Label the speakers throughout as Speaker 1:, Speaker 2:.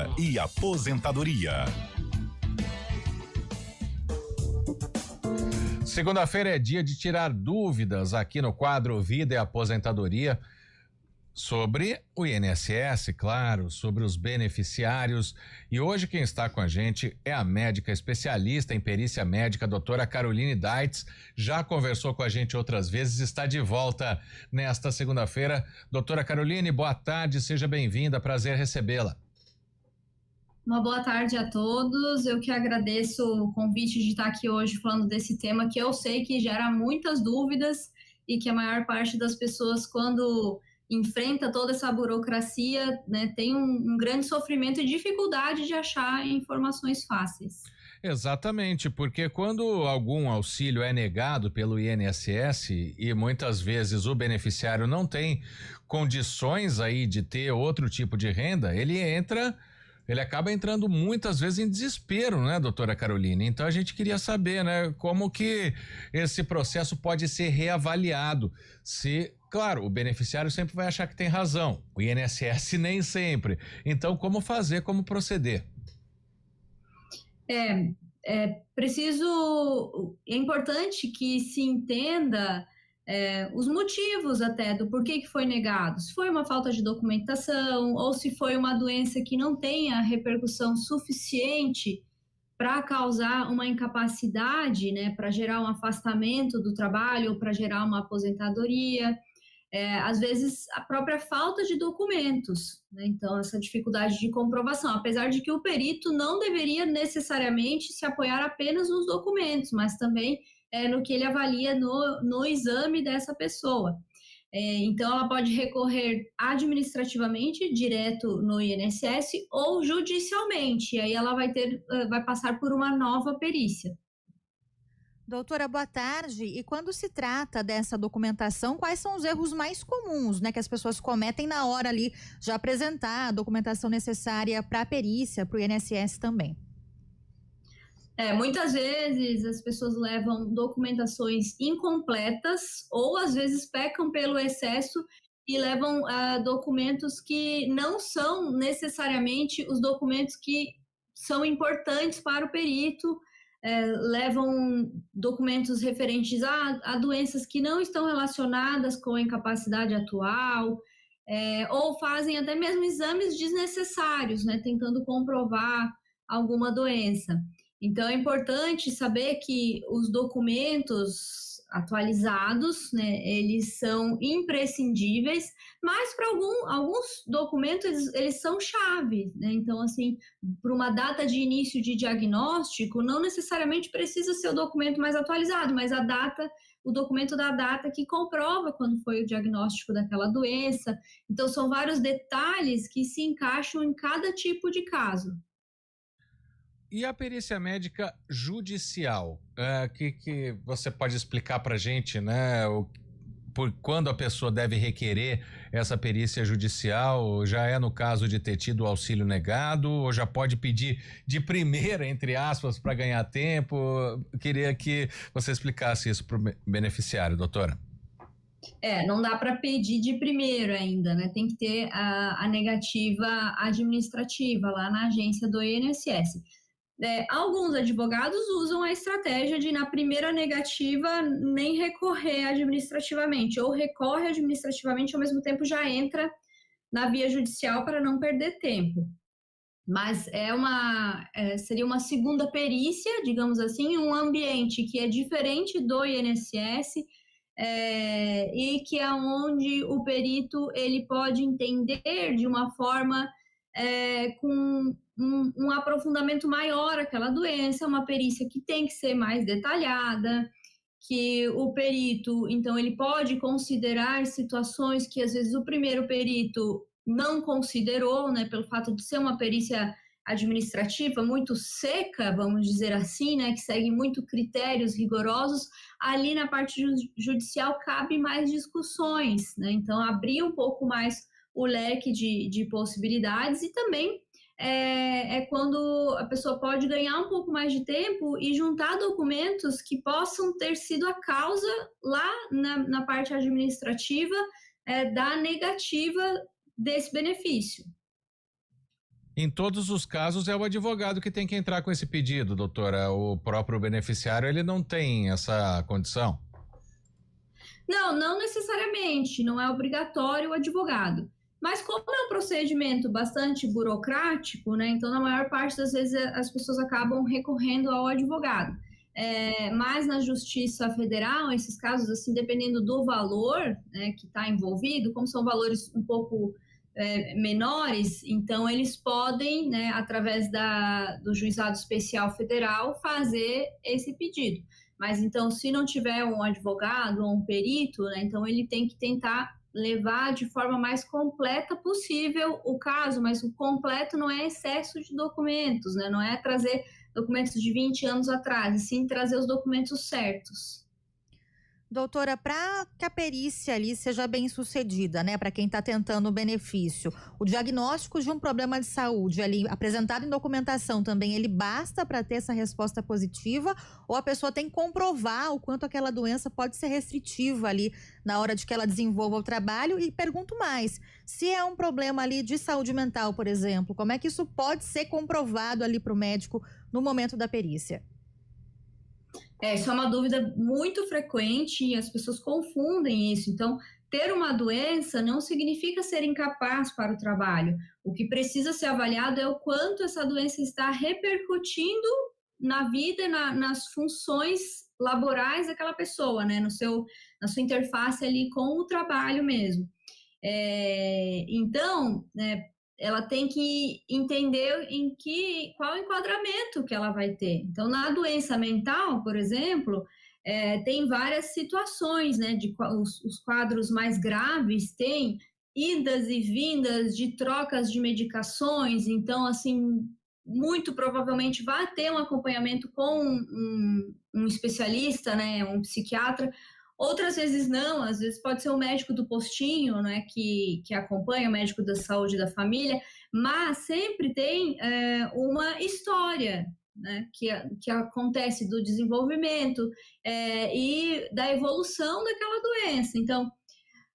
Speaker 1: Vida e Aposentadoria.
Speaker 2: Segunda-feira é dia de tirar dúvidas aqui no quadro Vida e Aposentadoria sobre o INSS, claro, sobre os beneficiários. E hoje quem está com a gente é a médica especialista em perícia médica, doutora Caroline Deitz. Já conversou com a gente outras vezes, está de volta nesta segunda-feira. Doutora Caroline, boa tarde, seja bem-vinda, prazer recebê-la.
Speaker 3: Uma boa tarde a todos, eu que agradeço o convite de estar aqui hoje falando desse tema que eu sei que gera muitas dúvidas e que a maior parte das pessoas, quando enfrenta toda essa burocracia, né, tem um grande sofrimento e dificuldade de achar informações fáceis.
Speaker 2: Exatamente, porque quando algum auxílio é negado pelo INSS e muitas vezes o beneficiário não tem condições aí de ter outro tipo de renda, ele acaba entrando muitas vezes em desespero, né, doutora Caroline? Então a gente queria saber, né, como que esse processo pode ser reavaliado. Claro, o beneficiário sempre vai achar que tem razão, o INSS nem sempre. Então, como fazer, como proceder?
Speaker 3: É importante que se entenda os motivos até do porquê que foi negado. Se foi uma falta de documentação ou se foi uma doença que não tenha repercussão suficiente para causar uma incapacidade, né, para gerar um afastamento do trabalho ou para gerar uma aposentadoria. Às vezes, a própria falta de documentos, né? Então, essa dificuldade de comprovação, apesar de que o perito não deveria necessariamente se apoiar apenas nos documentos, mas também no que ele avalia no exame dessa pessoa. Então, ela pode recorrer administrativamente, direto no INSS, ou judicialmente, e aí ela vai passar por uma nova perícia.
Speaker 4: Doutora, boa tarde. E quando se trata dessa documentação, quais são os erros mais comuns, né, que as pessoas cometem na hora ali de apresentar a documentação necessária para a perícia, para o INSS também?
Speaker 3: Muitas vezes as pessoas levam documentações incompletas ou às vezes pecam pelo excesso e levam documentos que não são necessariamente os documentos que são importantes para o perito. Levam documentos referentes a doenças que não estão relacionadas com a incapacidade atual, ou fazem até mesmo exames desnecessários, né, tentando comprovar alguma doença. Então, é importante saber que os documentos atualizados, né, eles são imprescindíveis, mas para alguns documentos eles são chave, né? Então, assim, para uma data de início de diagnóstico, não necessariamente precisa ser o documento mais atualizado, mas o documento da data que comprova quando foi o diagnóstico daquela doença. Então, são vários detalhes que se encaixam em cada tipo de caso.
Speaker 2: E a perícia médica judicial, que você pode explicar para a gente, né? Por quando a pessoa deve requerer essa perícia judicial? Já é no caso de ter tido o auxílio negado ou já pode pedir de primeira, entre aspas, para ganhar tempo? Queria que você explicasse isso para o beneficiário, doutora.
Speaker 3: Não dá para pedir de primeiro ainda, né? Tem que ter a negativa administrativa lá na agência do INSS. Alguns advogados usam a estratégia de, na primeira negativa, nem recorrer administrativamente, ou recorre administrativamente, ao mesmo tempo já entra na via judicial para não perder tempo. Mas seria uma segunda perícia, digamos assim, um ambiente que é diferente do INSS, e que é onde o perito ele pode entender de uma forma com um aprofundamento maior aquela doença, uma perícia que tem que ser mais detalhada, que o perito, então, ele pode considerar situações que, às vezes, o primeiro perito não considerou, né, pelo fato de ser uma perícia administrativa muito seca, vamos dizer assim, né, que segue muito critérios rigorosos. Ali na parte judicial cabe mais discussões, né, então abrir um pouco mais o leque de possibilidades e também quando a pessoa pode ganhar um pouco mais de tempo e juntar documentos que possam ter sido a causa lá na parte administrativa da negativa desse benefício.
Speaker 2: Em todos os casos é o advogado que tem que entrar com esse pedido, doutora. O próprio beneficiário, ele não tem essa condição?
Speaker 3: Não, não necessariamente, não é obrigatório o advogado. Mas como é um procedimento bastante burocrático, né? Então, na maior parte das vezes, as pessoas acabam recorrendo ao advogado. Mas na Justiça Federal, esses casos, assim, dependendo do valor, né, que está envolvido, como são valores um pouco menores, então eles podem, né, através do Juizado Especial Federal, fazer esse pedido. Mas então, se não tiver um advogado ou um perito, né, então ele tem que tentar levar de forma mais completa possível o caso, mas o completo não é excesso de documentos, né? Não é trazer documentos de 20 anos atrás, e sim trazer os documentos certos.
Speaker 4: Doutora, para que a perícia ali seja bem sucedida, né, para quem está tentando o benefício, o diagnóstico de um problema de saúde ali apresentado em documentação também, ele basta para ter essa resposta positiva, ou a pessoa tem que comprovar o quanto aquela doença pode ser restritiva ali na hora de que ela desenvolva o trabalho? E pergunto mais, se é um problema ali de saúde mental, por exemplo, como é que isso pode ser comprovado ali para o médico no momento da perícia?
Speaker 3: Isso é uma dúvida muito frequente e as pessoas confundem isso. Então, ter uma doença não significa ser incapaz para o trabalho. O que precisa ser avaliado é o quanto essa doença está repercutindo na vida, nas funções laborais daquela pessoa, né? Na sua interface ali com o trabalho mesmo. Então, né, ela tem que entender qual enquadramento que ela vai ter. Então, na doença mental, por exemplo, tem várias situações, né? Os quadros mais graves têm idas e vindas de trocas de medicações. Então, assim, muito provavelmente vai ter um acompanhamento com um especialista, né? Um psiquiatra. Outras vezes não, às vezes pode ser o médico do postinho, né, que acompanha, o médico da saúde da família, mas sempre tem uma história, né, que acontece do desenvolvimento e da evolução daquela doença. Então,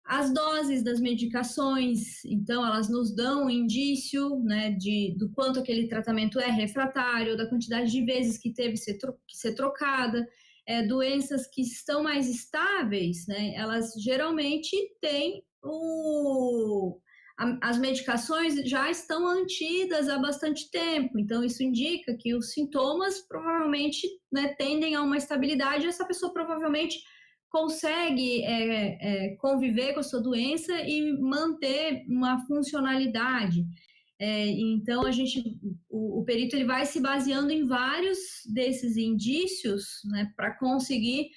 Speaker 3: as doses das medicações, então, elas nos dão um indício, né, do quanto aquele tratamento é refratário, da quantidade de vezes que teve que ser trocada. Doenças que estão mais estáveis, né, elas geralmente têm as medicações já estão mantidas há bastante tempo, então isso indica que os sintomas provavelmente, né, tendem a uma estabilidade, e essa pessoa provavelmente consegue conviver com a sua doença e manter uma funcionalidade. Então, o perito ele vai se baseando em vários desses indícios, né, para conseguir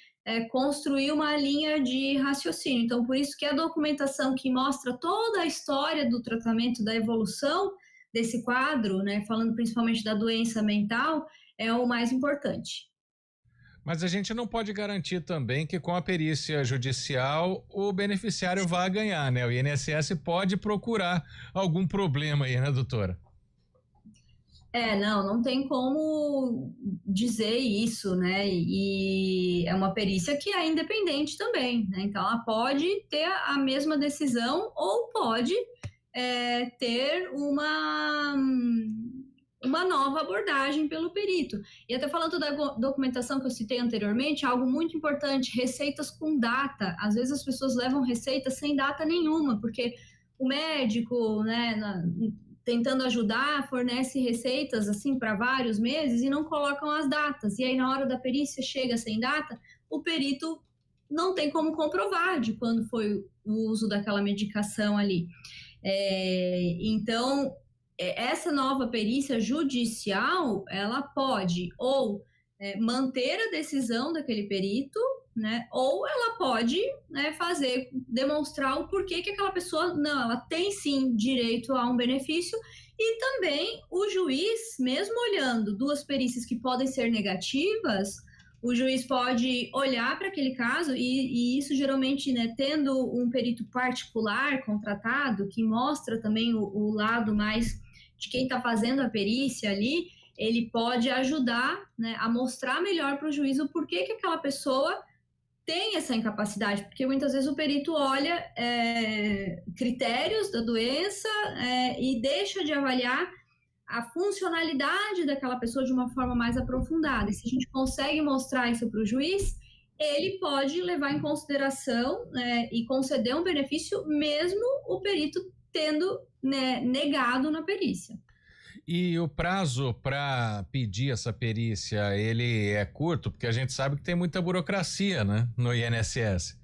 Speaker 3: construir uma linha de raciocínio. Então, por isso que a documentação que mostra toda a história do tratamento, da evolução desse quadro, né, falando principalmente da doença mental, é o mais importante.
Speaker 2: Mas a gente não pode garantir também que com a perícia judicial o beneficiário vá ganhar, né? O INSS pode procurar algum problema aí, né, doutora?
Speaker 3: Não tem como dizer isso, né? E é uma perícia que é independente também, né? Então, ela pode ter a mesma decisão ou pode ter uma nova abordagem pelo perito. E até falando da documentação que eu citei anteriormente, algo muito importante, receitas com data. Às vezes as pessoas levam receitas sem data nenhuma, porque o médico, né, tentando ajudar, fornece receitas assim para vários meses e não colocam as datas. E aí na hora da perícia chega sem data, o perito não tem como comprovar de quando foi o uso daquela medicação ali. Então, essa nova perícia judicial, ela pode ou manter a decisão daquele perito, né, ou ela pode, né, demonstrar o porquê que aquela pessoa, não, ela tem sim direito a um benefício, e também o juiz, mesmo olhando duas perícias que podem ser negativas, o juiz pode olhar para aquele caso, e isso geralmente, né, tendo um perito particular contratado, que mostra também o lado mais de quem está fazendo a perícia ali, ele pode ajudar, né, a mostrar melhor para o juiz o porquê que aquela pessoa tem essa incapacidade, porque muitas vezes o perito olha critérios da doença e deixa de avaliar a funcionalidade daquela pessoa de uma forma mais aprofundada. E se a gente consegue mostrar isso para o juiz, ele pode levar em consideração, né, e conceder um benefício, mesmo o perito tendo, né, negado na perícia.
Speaker 2: E o prazo para pedir essa perícia, ele é curto? Porque a gente sabe que tem muita burocracia, né, no INSS.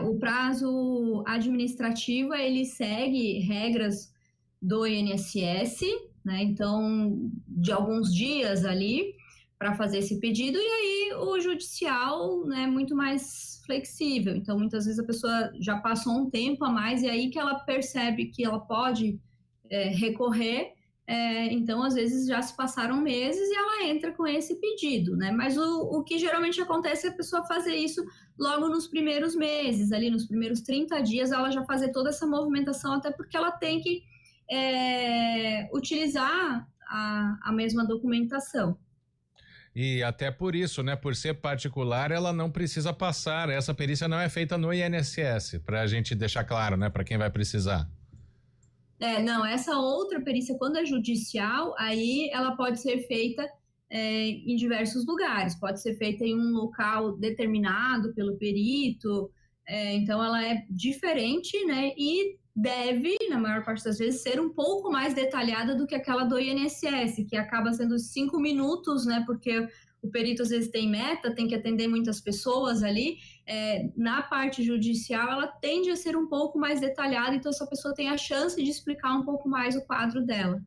Speaker 3: O prazo administrativo, ele segue regras do INSS, né? Então, de alguns dias ali para fazer esse pedido, e aí o judicial, né, é muito mais flexível. Então, muitas vezes a pessoa já passou um tempo a mais e aí que ela percebe que ela pode recorrer. Então, às vezes já se passaram meses e ela entra com esse pedido, né? Mas o que geralmente acontece é a pessoa fazer isso logo nos primeiros meses, ali nos primeiros 30 dias, ela já fazer toda essa movimentação, até porque ela tem que utilizar a mesma documentação.
Speaker 2: E até por isso, né, por ser particular, ela não precisa passar, essa perícia não é feita no INSS, para a gente deixar claro, né, para quem vai precisar.
Speaker 3: Não, essa outra perícia, quando é judicial, aí ela pode ser feita em diversos lugares, pode ser feita em um local determinado pelo perito, então ela é diferente, né, e deve, na maior parte das vezes, ser um pouco mais detalhada do que aquela do INSS, que acaba sendo 5 minutos, né, porque o perito às vezes tem meta, tem que atender muitas pessoas ali. Na parte judicial, ela tende a ser um pouco mais detalhada, então essa pessoa tem a chance de explicar um pouco mais o quadro dela.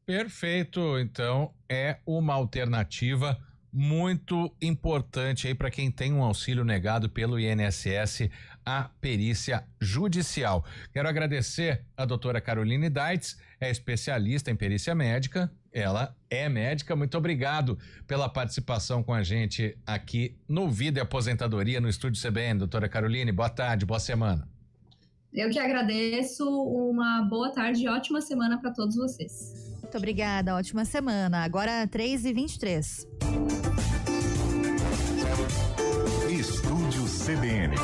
Speaker 2: Perfeito, então é uma alternativa muito importante aí para quem tem um auxílio negado pelo INSS, a perícia judicial. Quero agradecer a doutora Caroline Deitz, é especialista em perícia médica, ela é médica. Muito obrigado pela participação com a gente aqui no Vida e Aposentadoria no Estúdio CBN. Doutora Caroline, boa tarde, boa semana.
Speaker 3: Eu que agradeço, uma boa tarde e ótima semana para todos vocês.
Speaker 4: Muito obrigada, ótima semana. Agora 3h23.
Speaker 1: Estúdio CBN.